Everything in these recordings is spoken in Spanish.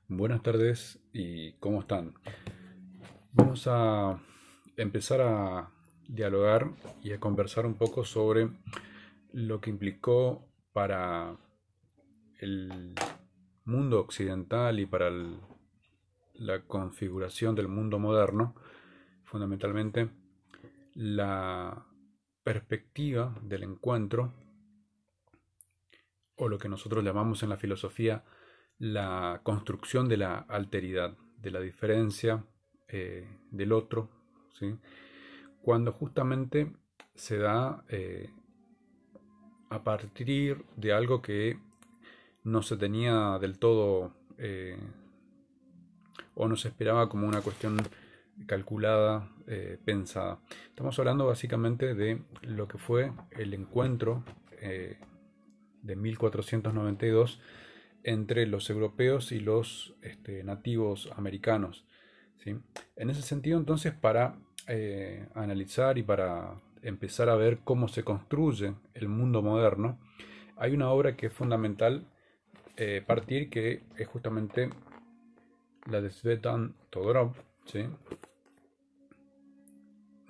Buenas tardes y ¿cómo están? Vamos a empezar a dialogar y a conversar un poco sobre lo que implicó para el mundo occidental y para la configuración del mundo moderno, fundamentalmente la perspectiva del encuentro, o lo que nosotros llamamos en la filosofía la construcción de la alteridad, de la diferencia del otro, ¿sí? Cuando justamente se da a partir de algo que no se tenía del todo o no se esperaba como una cuestión calculada, pensada. Estamos hablando básicamente de lo que fue el encuentro de 1492 entre los europeos y los nativos americanos, ¿sí? En ese sentido, entonces, para analizar y para empezar a ver cómo se construye el mundo moderno, hay una obra que es fundamental partir, que es justamente la de Svetan Todorov, ¿sí?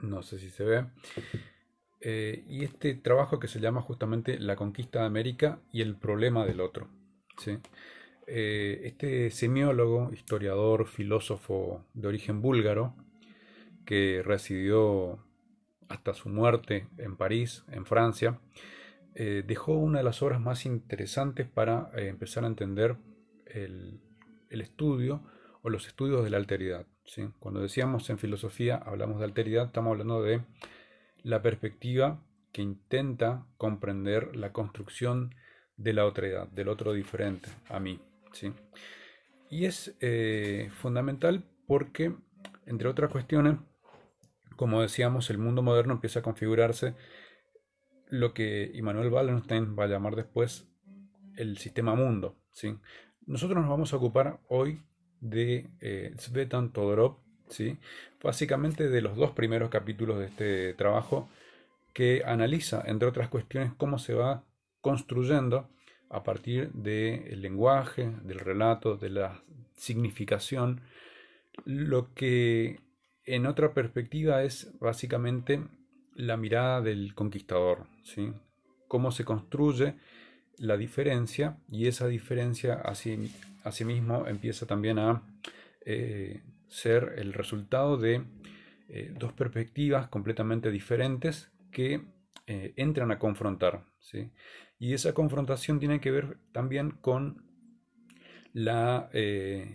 No sé si se ve. Y este trabajo que se llama justamente La conquista de América y el problema del otro, ¿sí? Este semiólogo, historiador, filósofo de origen búlgaro, que residió hasta su muerte en París, en Francia, dejó una de las obras más interesantes para empezar a entender el, el estudio o los estudios de la alteridad, ¿sí? Cuando decíamos en filosofía, hablamos de alteridad, estamos hablando de la perspectiva que intenta comprender la construcción de la otredad, del otro diferente a mí, ¿sí? Y es fundamental porque, entre otras cuestiones, como decíamos, el mundo moderno empieza a configurarse lo que Immanuel Wallenstein va a llamar después el sistema mundo, ¿sí? Nosotros nos vamos a ocupar hoy de Svetan Todorov, ¿sí? Básicamente de los dos primeros capítulos de este trabajo, que analiza, entre otras cuestiones, cómo se va construyendo a partir del lenguaje, del relato, de la significación, lo que en otra perspectiva es básicamente la mirada del conquistador, ¿sí? Cómo se construye la diferencia, y esa diferencia asimismo empieza también a ser el resultado de dos perspectivas completamente diferentes que entran a confrontar, ¿sí? Y esa confrontación tiene que ver también con la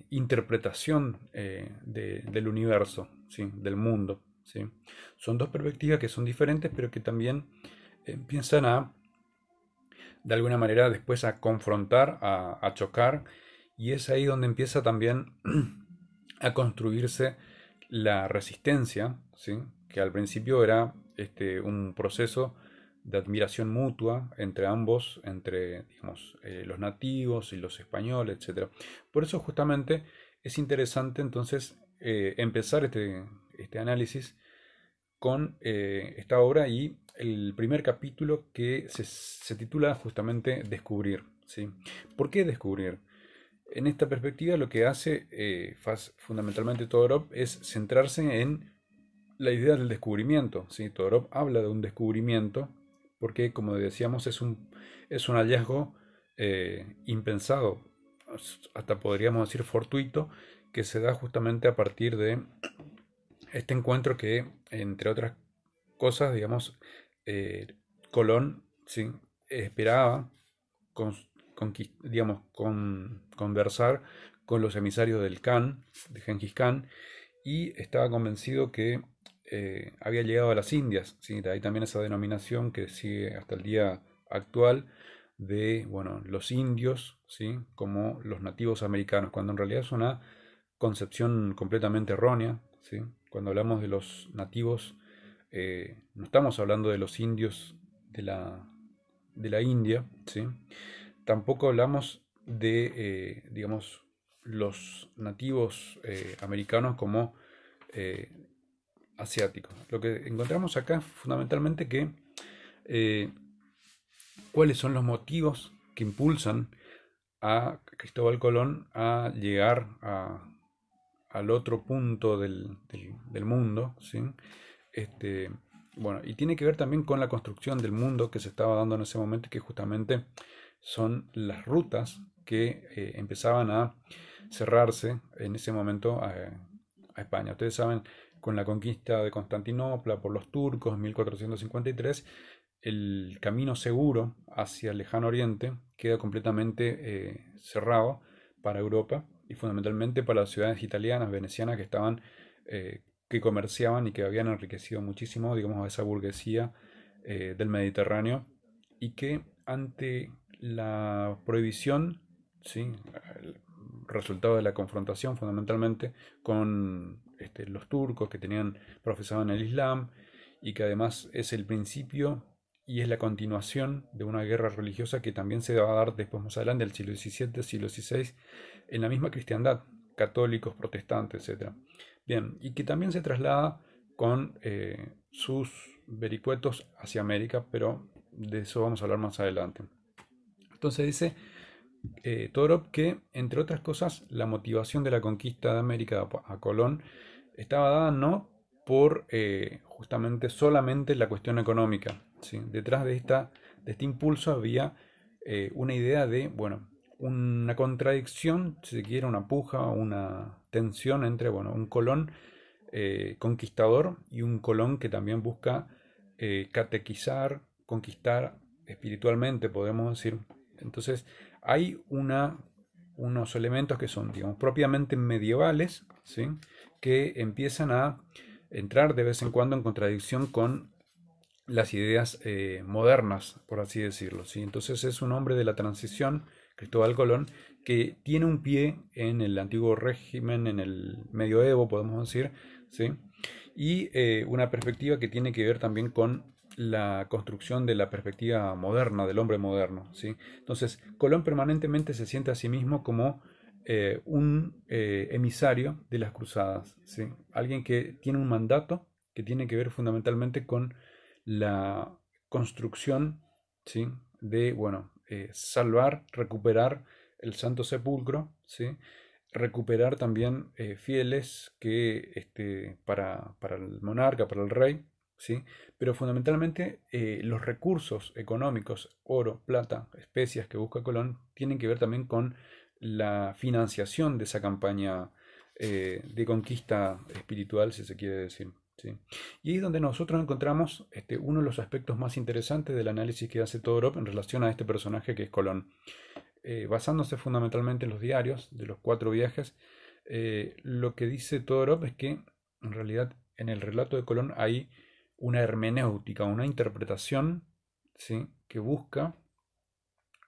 interpretación del universo, ¿sí? Del mundo, ¿sí? Son dos perspectivas que son diferentes, pero que también empiezan a, de alguna manera, después a confrontar, a chocar, y es ahí donde empieza también a construirse la resistencia, ¿sí? Que al principio era un proceso de admiración mutua entre ambos, entre digamos, los nativos y los españoles, etcétera. Por eso justamente es interesante entonces empezar este análisis con esta obra y el primer capítulo que se titula justamente Descubrir, ¿sí? ¿Por qué descubrir? En esta perspectiva lo que hace fundamentalmente Todorov es centrarse en la idea del descubrimiento, ¿sí? Todorov habla de un descubrimiento porque, como decíamos, es un hallazgo impensado, hasta podríamos decir fortuito, que se da justamente a partir de este encuentro que, entre otras cosas, digamos, eh, Colón, ¿sí? Esperaba con, digamos, conversar con los emisarios del Khan, de Genghis Khan, y estaba convencido que había llegado a las Indias, ¿sí? De ahí también esa denominación que sigue hasta el día actual de, bueno, los indios, ¿sí? Como los nativos americanos, cuando en realidad es una concepción completamente errónea, ¿sí? Cuando hablamos de los nativos, no estamos hablando de los indios de la India, ¿sí? Tampoco hablamos de, digamos, los nativos americanos como eh, asiáticos. Lo que encontramos acá es fundamentalmente que eh, cuáles son los motivos que impulsan a Cristóbal Colón a llegar al otro punto del mundo, ¿sí? Este, bueno, y tiene que ver también con la construcción del mundo que se estaba dando en ese momento, que justamente son las rutas que empezaban a cerrarse en ese momento a España. Ustedes saben, con la conquista de Constantinopla por los turcos en 1453, el camino seguro hacia el lejano oriente queda completamente cerrado para Europa y fundamentalmente para las ciudades italianas, venecianas que comerciaban y que habían enriquecido muchísimo, digamos, a esa burguesía del Mediterráneo y que ante la prohibición, ¿sí? El resultado de la confrontación fundamentalmente con los turcos que profesaban el Islam y que además es el principio y es la continuación de una guerra religiosa que también se va a dar después más adelante, del siglo XVII, siglo XVI, en la misma cristiandad, católicos, protestantes, etc. Bien, y que también se traslada con sus vericuetos hacia América, pero de eso vamos a hablar más adelante. Entonces dice Todorov que, entre otras cosas, la motivación de la conquista de América a Colón estaba dada no por justamente solamente la cuestión económica, ¿sí? Detrás de este impulso había una idea de, bueno, una contradicción, si se quiere, una puja, una tensión entre, bueno, un Colón conquistador y un Colón que también busca catequizar, conquistar espiritualmente, podemos decir. Entonces, hay unos elementos que son, digamos, propiamente medievales, ¿sí? Que empiezan a entrar de vez en cuando en contradicción con las ideas modernas, por así decirlo, ¿sí? Entonces es un hombre de la transición, Cristóbal Colón, que tiene un pie en el antiguo régimen, en el medioevo, podemos decir, ¿sí? Y una perspectiva que tiene que ver también con la construcción de la perspectiva moderna, del hombre moderno, ¿sí? Entonces, Colón permanentemente se siente a sí mismo como un emisario de las cruzadas, ¿sí? Alguien que tiene un mandato que tiene que ver fundamentalmente con la construcción, ¿sí? De, bueno, salvar, recuperar el Santo Sepulcro, ¿sí? Recuperar también fieles para el monarca, para el rey, ¿sí? Pero fundamentalmente los recursos económicos, oro, plata, especias que busca Colón, tienen que ver también con la financiación de esa campaña de conquista espiritual, si se quiere decir. ¿Sí? Y ahí es donde nosotros encontramos uno de los aspectos más interesantes del análisis que hace Todorov en relación a este personaje que es Colón. Basándose fundamentalmente en los diarios de los 4 viajes, lo que dice Todorov es que en realidad en el relato de Colón hay una hermenéutica, una interpretación, ¿sí? Que busca,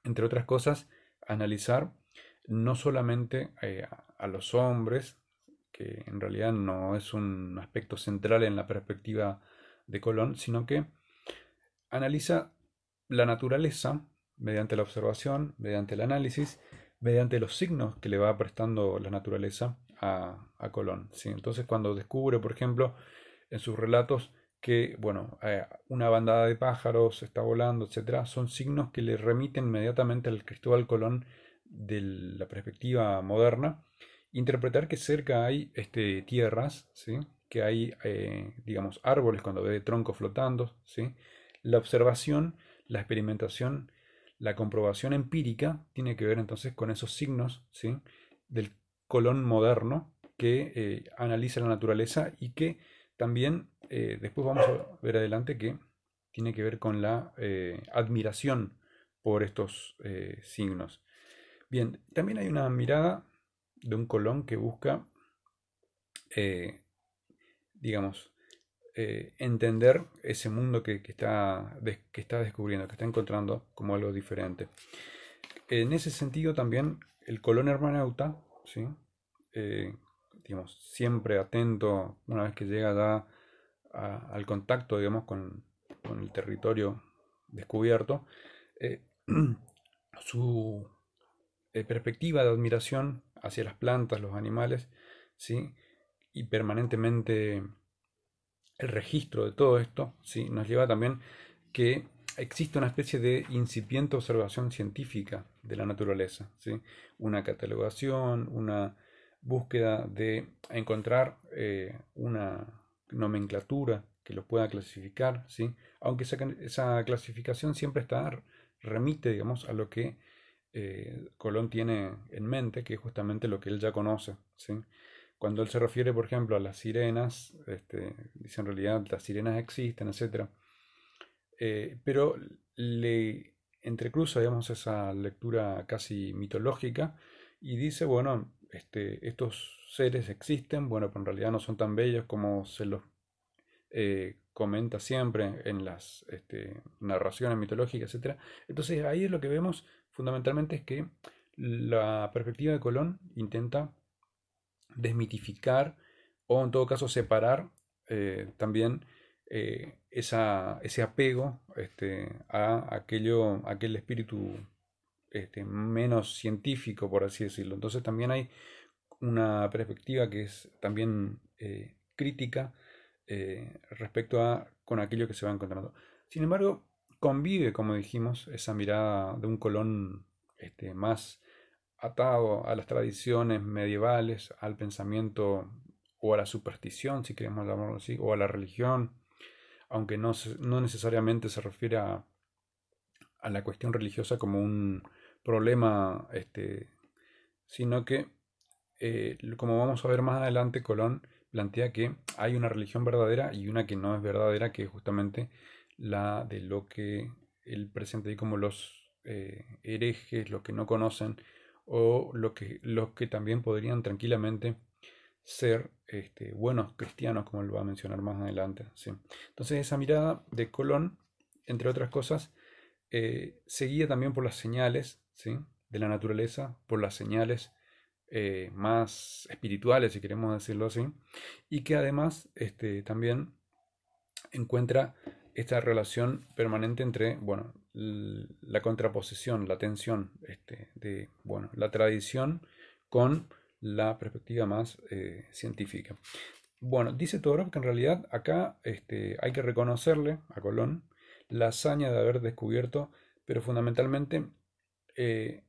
entre otras cosas, analizar no solamente a los hombres, que en realidad no es un aspecto central en la perspectiva de Colón, sino que analiza la naturaleza mediante la observación, mediante el análisis, mediante los signos que le va prestando la naturaleza a Colón, ¿sí? Entonces, cuando descubre, por ejemplo, en sus relatos que, bueno, una bandada de pájaros está volando, etcétera, son signos que le remiten inmediatamente al Cristóbal Colón de la perspectiva moderna. Interpretar que cerca hay tierras, ¿sí? Que hay, digamos, árboles cuando ve troncos flotando, ¿sí? La observación, la experimentación, la comprobación empírica tiene que ver entonces con esos signos, ¿sí? Del Colón moderno que analiza la naturaleza y que también después vamos a ver adelante que tiene que ver con la admiración por estos signos. Bien, también hay una mirada de un Colón que busca, eh, digamos, entender ese mundo que está descubriendo, que está encontrando como algo diferente. En ese sentido también el Colón hermaneuta, ¿sí? Eh, digamos, siempre atento una vez que llega ya al contacto, digamos, con el territorio descubierto, eh, su perspectiva de admiración hacia las plantas, los animales, ¿sí? Y permanentemente el registro de todo esto, ¿sí? Nos lleva también que existe una especie de incipiente observación científica de la naturaleza, ¿sí? Una catalogación, una búsqueda de encontrar una nomenclatura que lo pueda clasificar, ¿sí? Aunque esa clasificación siempre remite, digamos, a lo que Colón tiene en mente, que es justamente lo que él ya conoce, ¿sí? Cuando él se refiere, por ejemplo, a las sirenas, dice en realidad las sirenas existen, etcétera, pero le entrecruza, digamos, esa lectura casi mitológica y dice, bueno, estos seres existen, bueno, pero en realidad no son tan bellos como se los comenta siempre en las narraciones mitológicas, etcétera. Entonces ahí es lo que vemos fundamentalmente es que la perspectiva de Colón intenta desmitificar o en todo caso separar también ese apego a aquel espíritu menos científico, por así decirlo. Entonces también hay una perspectiva que es también crítica respecto a con aquello que se va encontrando. Sin embargo, convive, como dijimos, esa mirada de un Colón más atado a las tradiciones medievales, al pensamiento o a la superstición, si queremos llamarlo así, o a la religión, aunque no necesariamente se refiere a la cuestión religiosa como un problema, sino que, como vamos a ver más adelante, Colón plantea que hay una religión verdadera y una que no es verdadera, que es justamente la de lo que él presenta ahí como los herejes, los que no conocen, o los que también podrían tranquilamente ser buenos cristianos, como él va a mencionar más adelante. ¿Sí? Entonces esa mirada de Colón, entre otras cosas, se guía también por las señales, ¿sí? De la naturaleza, por las señales más espirituales, si queremos decirlo así, y que además también encuentra esta relación permanente entre, bueno, la contraposición, la tensión de, bueno, la tradición con la perspectiva más científica. Bueno, dice Todorov que en realidad acá hay que reconocerle a Colón la hazaña de haber descubierto, pero fundamentalmente eh,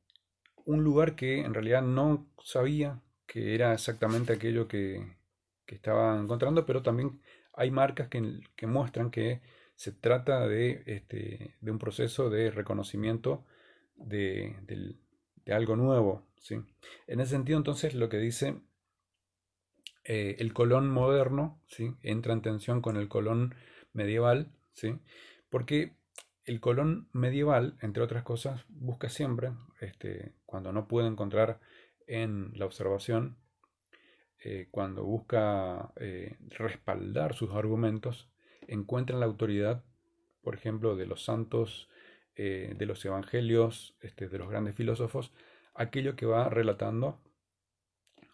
un lugar que en realidad no sabía que era exactamente aquello que estaba encontrando, pero también hay marcas que muestran que se trata de un proceso de reconocimiento de algo nuevo, ¿sí? En ese sentido, entonces, lo que dice el Colón moderno, ¿sí? Entra en tensión con el Colón medieval, ¿sí? Porque el Colón medieval, entre otras cosas, busca siempre, cuando no puede encontrar en la observación, cuando busca respaldar sus argumentos, encuentra en la autoridad, por ejemplo, de los santos, de los evangelios, de los grandes filósofos, aquello que va relatando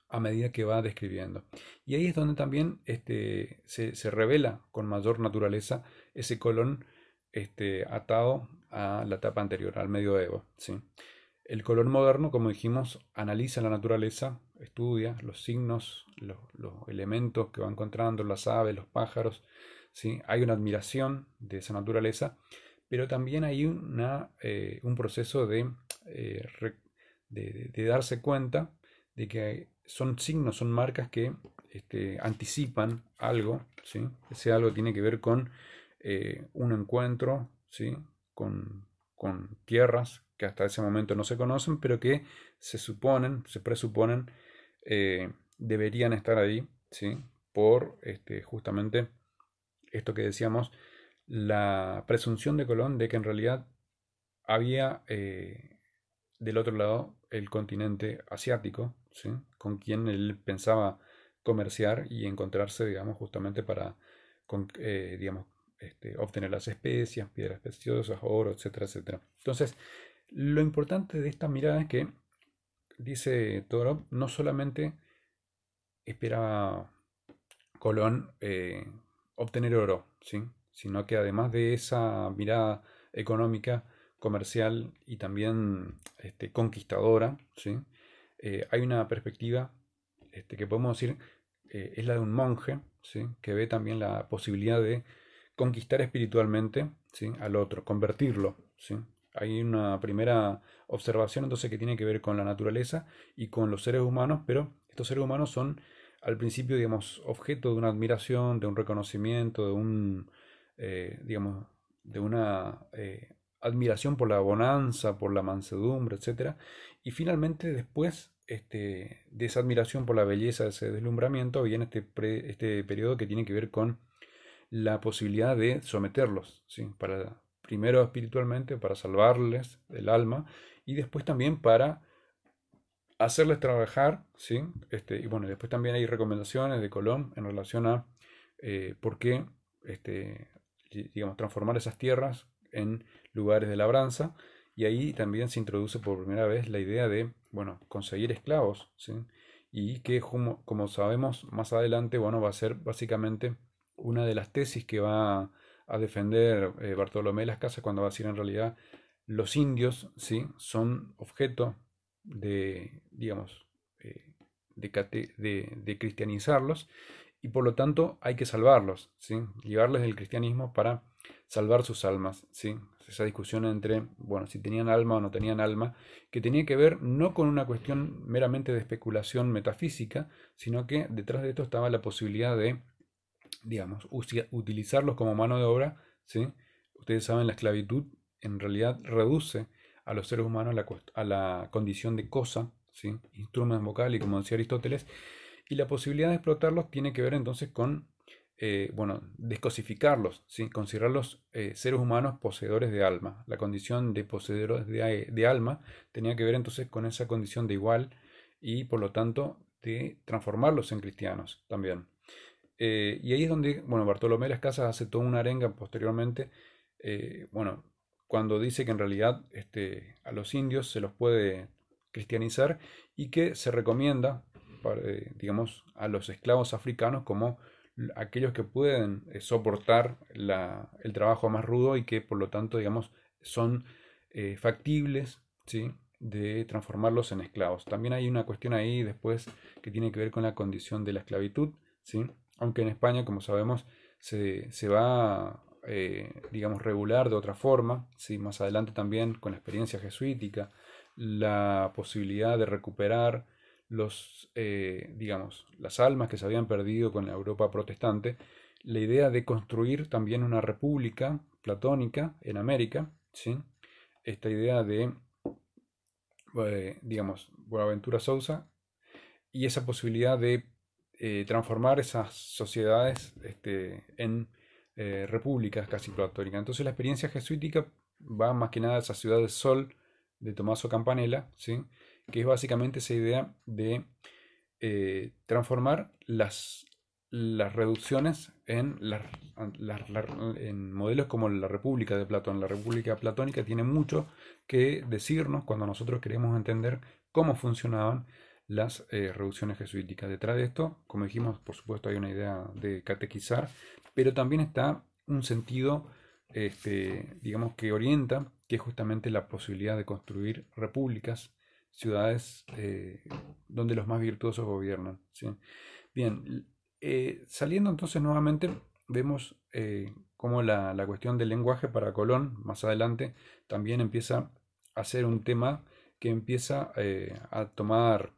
a medida que va describiendo. Y ahí es donde también se revela con mayor naturaleza ese Colón atado a la etapa anterior, al medioevo. ¿Sí? El Colón moderno, como dijimos, analiza la naturaleza, estudia los signos, los elementos que va encontrando, las aves, los pájaros. ¿Sí? Hay una admiración de esa naturaleza, pero también hay un proceso de darse cuenta de que son signos, son marcas que anticipan algo, ¿sí? Ese algo tiene que ver con un encuentro, ¿sí? Con tierras que hasta ese momento no se conocen, pero que se presuponen, deberían estar ahí, ¿sí? Por justamente esto que decíamos, la presunción de Colón de que en realidad había del otro lado el continente asiático, ¿sí? Con quien él pensaba comerciar y encontrarse, digamos, justamente para, digamos, obtener las especias, piedras preciosas, oro, etcétera, etcétera. Entonces, lo importante de esta mirada es que, dice Todorov, no solamente esperaba Colón obtener oro, ¿sí? Sino que además de esa mirada económica, comercial y también conquistadora, ¿sí? Hay una perspectiva que podemos decir es la de un monje, ¿sí? Que ve también la posibilidad de conquistar espiritualmente, ¿sí? Al otro, convertirlo, ¿sí? Hay una primera observación entonces que tiene que ver con la naturaleza y con los seres humanos, pero estos seres humanos son al principio, digamos, objeto de una admiración, de un reconocimiento, de un, digamos, de una admiración por la bonanza, por la mansedumbre, etcétera. Y finalmente después de esa admiración por la belleza, de ese deslumbramiento, viene este periodo que tiene que ver con la posibilidad de someterlos, ¿sí? Para, primero espiritualmente, para salvarles el alma, y después también para hacerles trabajar, ¿sí? Y bueno, después también hay recomendaciones de Colón en relación a por qué, digamos, transformar esas tierras en lugares de labranza, y ahí también se introduce por primera vez la idea de, bueno, conseguir esclavos, ¿sí? Y que, como sabemos más adelante, bueno, va a ser básicamente una de las tesis que va a defender Bartolomé de las Casas cuando va a decir en realidad los indios, ¿sí? Son objeto de, digamos, de cristianizarlos, y por lo tanto hay que salvarlos, ¿sí? Llevarles del cristianismo para salvar sus almas, ¿sí? Esa discusión entre, bueno, si tenían alma o no tenían alma, que tenía que ver no con una cuestión meramente de especulación metafísica, sino que detrás de esto estaba la posibilidad de, digamos, utilizarlos como mano de obra, ¿sí? Ustedes saben, la esclavitud en realidad reduce a los seres humanos a la condición de cosa, ¿sí? Instrumentos vocales, y como decía Aristóteles, y la posibilidad de explotarlos tiene que ver entonces con, bueno, descosificarlos, ¿sí? Considerarlos seres humanos poseedores de alma. La condición de poseedores de alma tenía que ver entonces con esa condición de igual, y por lo tanto de transformarlos en cristianos también. Y ahí es donde, bueno, Bartolomé de las Casas hace toda una arenga posteriormente, bueno, cuando dice que en realidad a los indios se los puede cristianizar, y que se recomienda, digamos, a los esclavos africanos como aquellos que pueden soportar el trabajo más rudo, y que por lo tanto, digamos, son factibles, ¿sí? De transformarlos en esclavos. También hay una cuestión ahí después que tiene que ver con la condición de la esclavitud, ¿sí? Aunque en España, como sabemos, se va a, digamos, regular de otra forma, ¿sí? Más adelante también con la experiencia jesuítica, la posibilidad de recuperar digamos, las almas que se habían perdido con la Europa protestante, la idea de construir también una república platónica en América, ¿sí? Esta idea de, digamos, Buenaventura Sousa, y esa posibilidad de transformar esas sociedades en repúblicas casi platónicas. Entonces la experiencia jesuítica va más que nada a esa ciudad del sol de Tommaso Campanella, ¿sí? Que es básicamente esa idea de transformar las reducciones en modelos como la República de Platón. La República Platónica tiene mucho que decirnos cuando nosotros queremos entender cómo funcionaban las reducciones jesuíticas. Detrás de esto, como dijimos, por supuesto hay una idea de catequizar, pero también está un sentido, digamos, que orienta, que es justamente la posibilidad de construir repúblicas, ciudades donde los más virtuosos gobiernan, ¿sí? Bien, saliendo entonces nuevamente, vemos cómo la cuestión del lenguaje para Colón, más adelante, también empieza a ser un tema que empieza a tomar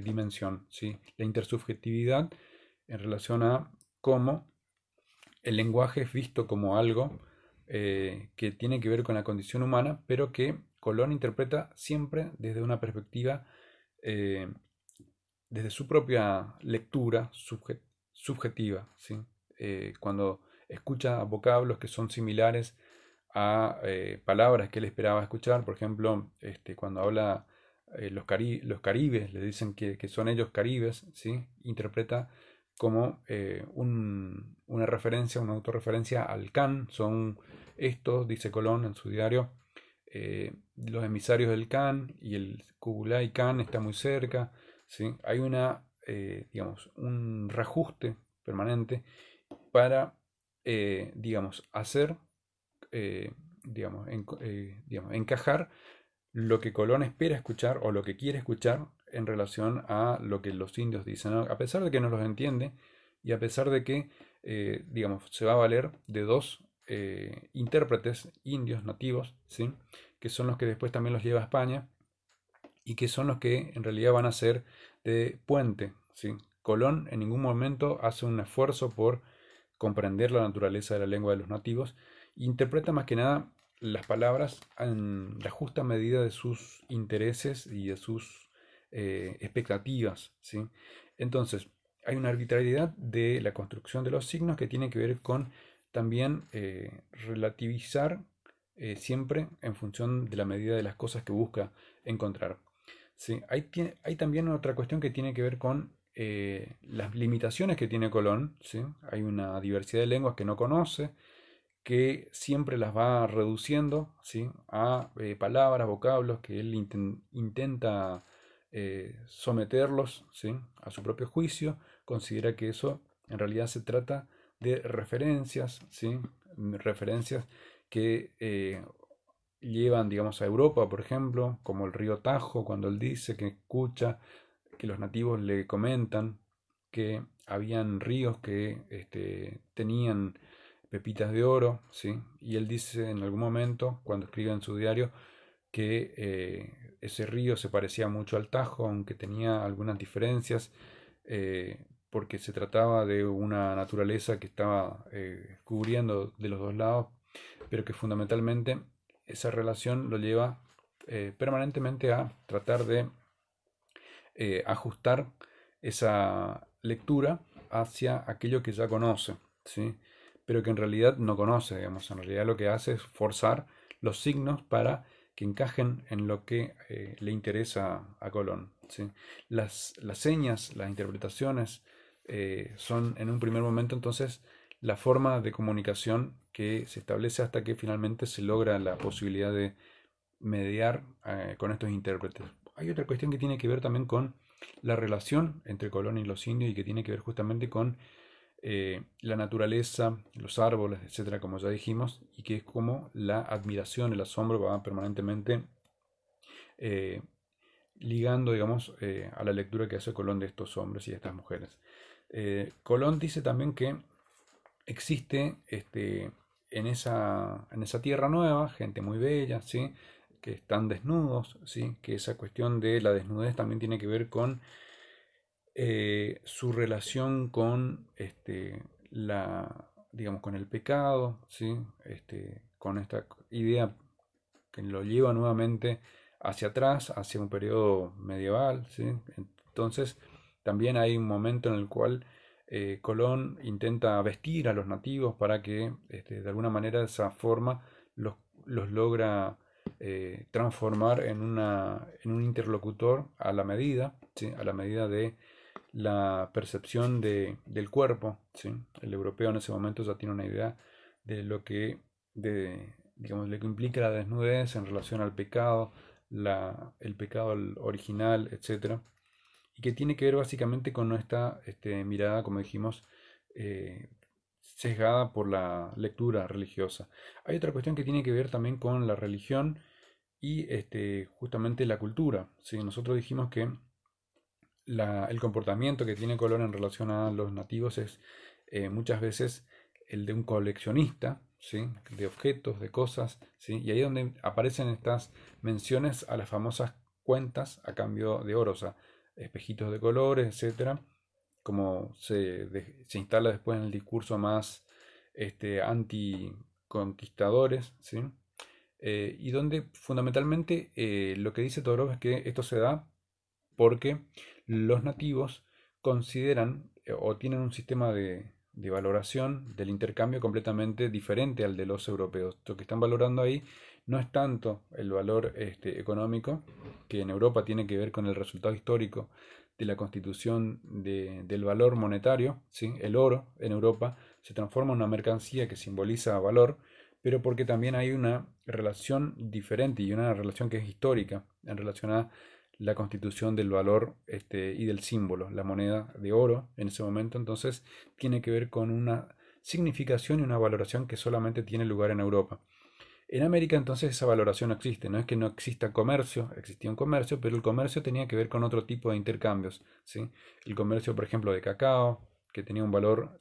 dimensión, ¿sí? La intersubjetividad en relación a cómo el lenguaje es visto como algo que tiene que ver con la condición humana, pero que Colón interpreta siempre desde una perspectiva, eh, desde su propia lectura subjetiva, ¿sí? Cuando escucha vocablos que son similares a palabras que él esperaba escuchar, por ejemplo, cuando habla los caribes, le dicen que son ellos caribes, ¿sí? Interpreta como una referencia, una autorreferencia al Kan. Son estos, dice Colón en su diario, los emisarios del Kan, y el Kublai Khan está muy cerca, ¿sí? Hay digamos, un reajuste permanente para, digamos, hacer, digamos, encajar lo que Colón espera escuchar o lo que quiere escuchar en relación a lo que los indios dicen, ¿no? A pesar de que no los entiende, y a pesar de que, digamos, se va a valer de dos intérpretes indios nativos, ¿sí? Que son los que después también los lleva a España y que son los que en realidad van a ser de puente, ¿sí? Colón en ningún momento hace un esfuerzo por comprender la naturaleza de la lengua de los nativos, interpreta más que nada las palabras en la justa medida de sus intereses y de sus expectativas, ¿sí? Entonces, hay una arbitrariedad de la construcción de los signos que tiene que ver con también relativizar siempre en función de la medida de las cosas que busca encontrar. Sí, hay también otra cuestión que tiene que ver con las limitaciones que tiene Colón, ¿sí? Hay una diversidad de lenguas que no conoce, que siempre las va reduciendo, ¿sí? A palabras, vocablos, que él intenta someterlos, ¿sí? A su propio juicio, considera que eso en realidad se trata de referencias, ¿sí? Referencias que llevan, digamos, a Europa, por ejemplo, como el río Tajo, cuando él dice que escucha que los nativos le comentan que habían ríos que tenían pepitas de oro, ¿sí? Y él dice en algún momento, cuando escribe en su diario, que ese río se parecía mucho al Tajo, aunque tenía algunas diferencias, porque se trataba de una naturaleza que estaba cubriendo de los dos lados, pero que fundamentalmente esa relación lo lleva permanentemente a tratar de ajustar esa lectura hacia aquello que ya conoce, ¿sí? Pero que en realidad no conoce, digamos. En realidad lo que hace es forzar los signos para que encajen en lo que le interesa a Colón, ¿sí? Las señas, las interpretaciones son en un primer momento entonces la forma de comunicación que se establece hasta que finalmente se logra la posibilidad de mediar con estos intérpretes. Hay otra cuestión que tiene que ver también con la relación entre Colón y los indios y que tiene que ver justamente con la naturaleza, los árboles, etcétera, como ya dijimos, y que es como la admiración, el asombro va permanentemente eh, ligando, digamos, a la lectura que hace Colón de estos hombres y de estas mujeres. Colón dice también que existe en esa tierra nueva gente muy bella, ¿sí? Que están desnudos, ¿sí? Que esa cuestión de la desnudez también tiene que ver con su relación con digamos, con el pecado, ¿sí? Con esta idea que lo lleva nuevamente hacia atrás, hacia un periodo medieval, ¿sí? Entonces, también hay un momento en el cual Colón intenta vestir a los nativos para que, de alguna manera, de esa forma, los, los logra transformar en un interlocutor a la medida, ¿sí? A la medida de la percepción del cuerpo, ¿sí? El europeo en ese momento ya tiene una idea de lo que, digamos, lo que implica la desnudez en relación al pecado, el pecado original, etcétera, y que tiene que ver básicamente con nuestra mirada, como dijimos, eh, sesgada por la lectura religiosa. Hay otra cuestión que tiene que ver también con la religión y justamente la cultura. ¿Sí? Nosotros dijimos que el comportamiento que tiene Colón en relación a los nativos es muchas veces el de un coleccionista, ¿sí? De objetos, de cosas, ¿sí? Y ahí es donde aparecen estas menciones a las famosas cuentas a cambio de oro, o sea, espejitos de colores, etcétera, como se instala después en el discurso más anticonquistadores, ¿sí? Y donde fundamentalmente lo que dice Todorov es que esto se da porque los nativos consideran o tienen un sistema de valoración del intercambio completamente diferente al de los europeos. Lo que están valorando ahí no es tanto el valor económico, que en Europa tiene que ver con el resultado histórico de la constitución del valor monetario, ¿sí? El oro en Europa se transforma en una mercancía que simboliza valor, pero porque también hay una relación diferente y una relación que es histórica en relación a la constitución del valor y del símbolo. La moneda de oro en ese momento entonces tiene que ver con una significación y una valoración que solamente tiene lugar en Europa. En América entonces esa valoración no existe, no es que no exista comercio, existía un comercio, pero el comercio tenía que ver con otro tipo de intercambios, ¿sí? El comercio, por ejemplo, de cacao, que tenía un valor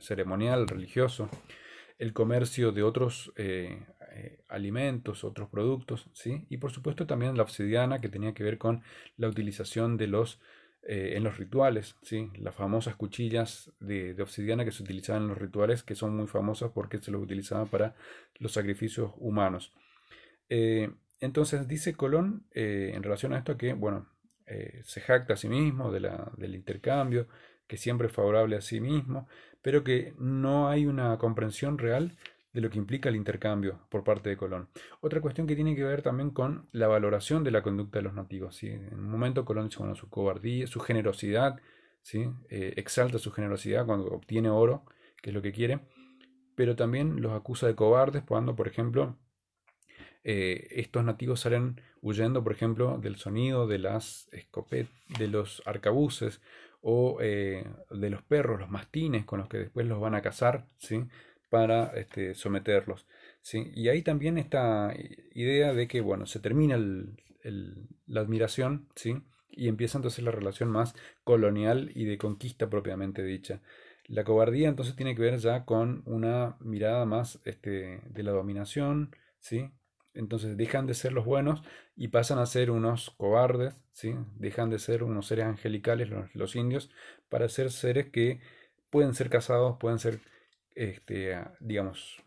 ceremonial, religioso, el comercio de otros alimentos, otros productos, ¿sí? Y por supuesto también la obsidiana, que tenía que ver con la utilización de en los rituales, ¿sí? Las famosas cuchillas de obsidiana que se utilizaban en los rituales, que son muy famosas porque se los utilizaban para los sacrificios humanos. Eh, entonces dice Colón en relación a esto que, bueno, se jacta a sí mismo del intercambio, que siempre es favorable a sí mismo, pero que no hay una comprensión real de lo que implica el intercambio por parte de Colón. Otra cuestión que tiene que ver también con la valoración de la conducta de los nativos, ¿sí? En un momento Colón dice, bueno, su cobardía, su generosidad, ¿sí? Exalta su generosidad cuando obtiene oro, que es lo que quiere, pero también los acusa de cobardes cuando, por ejemplo, estos nativos salen huyendo, por ejemplo, del sonido de las de los arcabuces o de los perros, los mastines, con los que después los van a cazar, ¿sí? Para someterlos, ¿sí? Y ahí también esta idea de que, bueno, se termina la admiración, ¿sí? Y empieza entonces la relación más colonial y de conquista propiamente dicha. La cobardía entonces tiene que ver ya con una mirada más de la dominación, ¿sí? Entonces dejan de ser los buenos y pasan a ser unos cobardes, ¿sí? Dejan de ser unos seres angelicales, los indios, para ser seres que pueden ser cazados, pueden ser, digamos,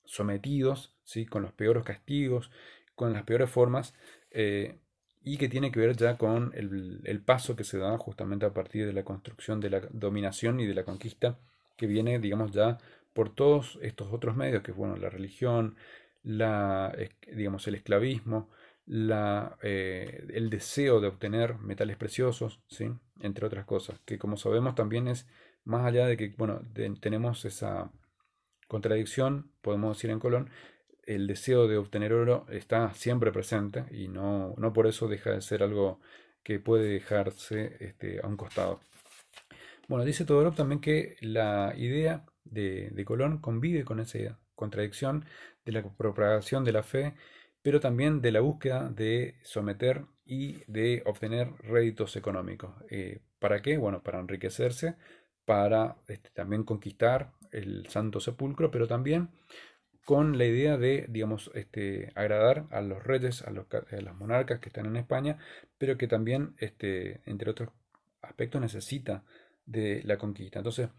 sometidos, ¿sí? Con los peores castigos, con las peores formas, y que tiene que ver ya con el paso que se da justamente a partir de la construcción de la dominación y de la conquista, que viene, digamos, ya por todos estos otros medios, que es, bueno, la religión, digamos, el esclavismo, el deseo de obtener metales preciosos, ¿sí? Entre otras cosas, que como sabemos también es más allá de que, bueno, tenemos esa contradicción, podemos decir en Colón, el deseo de obtener oro está siempre presente y no por eso deja de ser algo que puede dejarse a un costado. Bueno, dice Todorov también que la idea de Colón convive con esa contradicción de la propagación de la fe, pero también de la búsqueda de someter y de obtener réditos económicos. ¿Para qué? Bueno, para enriquecerse, para también conquistar el Santo Sepulcro, pero también con la idea de, digamos, agradar a los reyes, a los monarcas que están en España, pero que también, entre otros aspectos, necesita de la conquista. Entonces,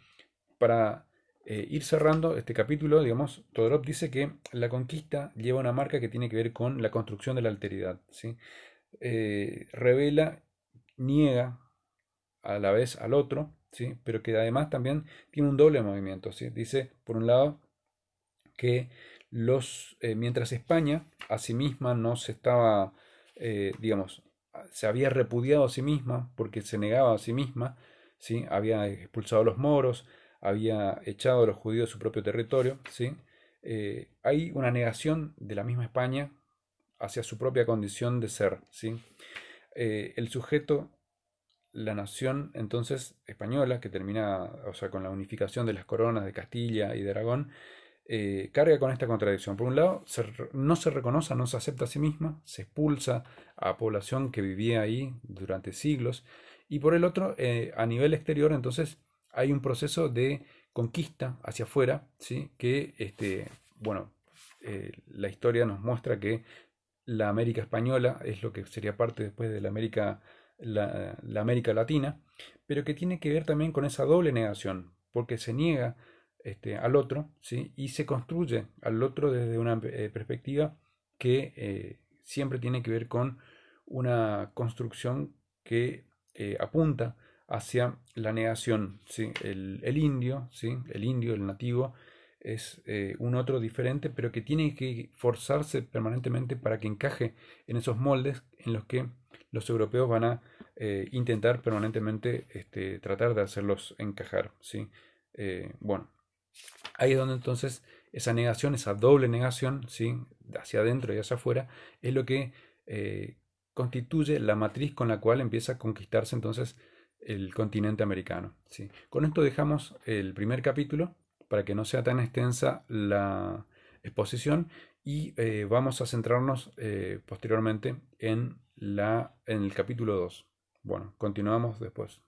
para ir cerrando este capítulo, digamos, Todorov dice que la conquista lleva una marca que tiene que ver con la construcción de la alteridad, ¿sí? Revela, niega a la vez al otro, ¿sí? Pero que además también tiene un doble movimiento, ¿sí? Dice, por un lado, que mientras España a sí misma no se estaba, digamos, se había repudiado a sí misma porque se negaba a sí misma, ¿sí? Había expulsado a los moros, había echado a los judíos de su propio territorio, ¿sí? Hay una negación de la misma España hacia su propia condición de ser, ¿sí? El sujeto, la nación entonces española, que termina, o sea, con la unificación de las coronas de Castilla y de Aragón, carga con esta contradicción. Por un lado, no se reconoce, no se acepta a sí misma, se expulsa a población que vivía ahí durante siglos, y por el otro, a nivel exterior, entonces hay un proceso de conquista hacia afuera, ¿sí? Que, bueno, la historia nos muestra que la América española es lo que sería parte después de la América Latina, pero que tiene que ver también con esa doble negación, porque se niega al otro, ¿sí? Y se construye al otro desde una perspectiva que siempre tiene que ver con una construcción que apunta hacia la negación, ¿sí? El indio, ¿sí? El indio, el nativo, es un otro diferente, pero que tiene que forzarse permanentemente para que encaje en esos moldes en los que los europeos van a intentar permanentemente tratar de hacerlos encajar, ¿sí? Bueno, ahí es donde entonces esa negación, esa doble negación, ¿sí? Hacia adentro y hacia afuera, es lo que constituye la matriz con la cual empieza a conquistarse entonces el continente americano, ¿sí? Con esto dejamos el primer capítulo para que no sea tan extensa la exposición y vamos a centrarnos posteriormente en el capítulo 2. Bueno, continuamos después.